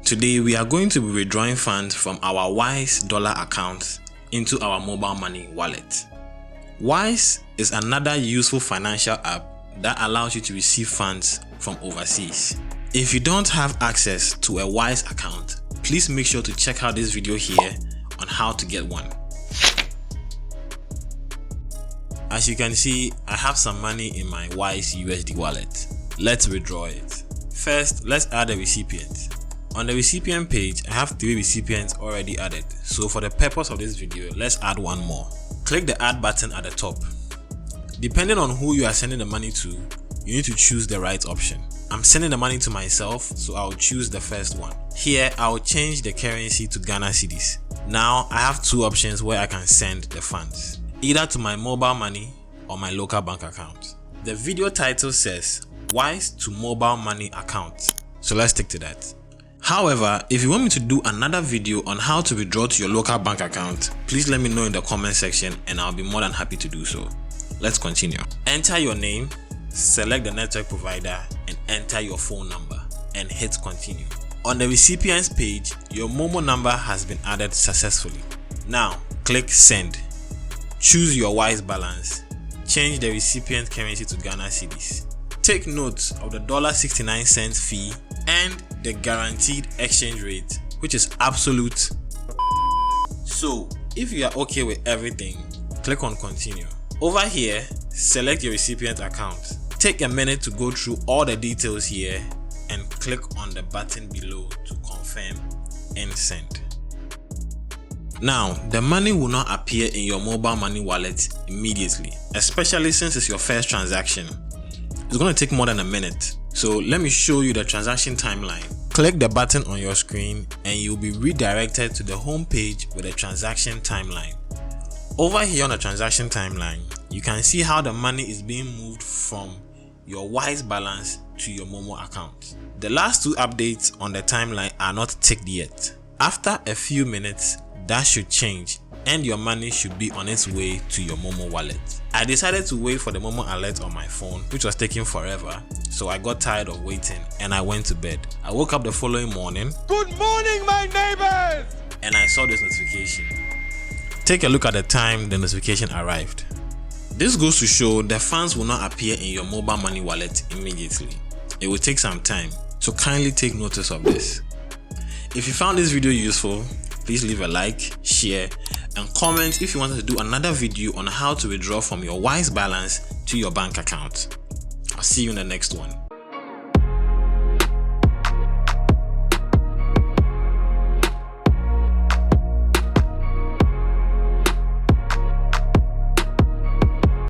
Today we are going to be withdrawing funds from our Wise dollar account into our mobile money wallet. Wise is another useful financial app that allows you to receive funds from overseas. If you don't have access to a Wise account, please make sure to check out this video here on how to get one. As you can see, I have some money in my Wise USD wallet. Let's withdraw it. First, let's add a recipient. On the recipient page, I have 3 recipients already added, so for the purpose of this video, let's add one more. Click the add button at the top. Depending on who you are sending the money to, you need to choose the right option. I'm sending the money to myself, so I'll choose the first one. Here, I'll change the currency to Ghana cedis. Now, I have 2 options where I can send the funds, either to my mobile money or my local bank account. The video title says Wise to mobile money account, so let's stick to that. However, if you want me to do another video on how to withdraw to your local bank account, please let me know in the comment section and I'll be more than happy to do so. Let's continue. Enter your name, select the network provider and enter your phone number and hit continue. On the recipient's page, your Momo number has been added successfully. Now, click send. Choose your Wise balance. Change the recipient currency to Ghana cedis. Take note of the $0.69 fee and the guaranteed exchange rate, which is absolute. So, if you are okay with everything, click on continue. Over here, select your recipient account. Take a minute to go through all the details here and click on the button below to confirm and send. Now, the money will not appear in your mobile money wallet immediately, especially since it's your first transaction. It's going to take more than a minute. So let me show you the transaction timeline. Click the button on your screen and you'll be redirected to the home page with the transaction timeline. Over here on the transaction timeline, you can see how the money is being moved from your Wise balance to your Momo account. The last 2 updates on the timeline are not ticked yet. After a few minutes, that should change and your money should be on its way to your Momo wallet. I decided to wait for the Momo alert on my phone, which was taking forever, so I got tired of waiting and I went to bed. I woke up the following morning. Good morning, my neighbors! And I saw this notification. Take a look at the time the notification arrived. This goes to show the funds will not appear in your mobile money wallet immediately. It will take some time, so kindly take notice of this. If you found this video useful, please leave a like, share, and comment if you wanted to do another video on how to withdraw from your Wise balance to your bank account. I'll see you in the next one.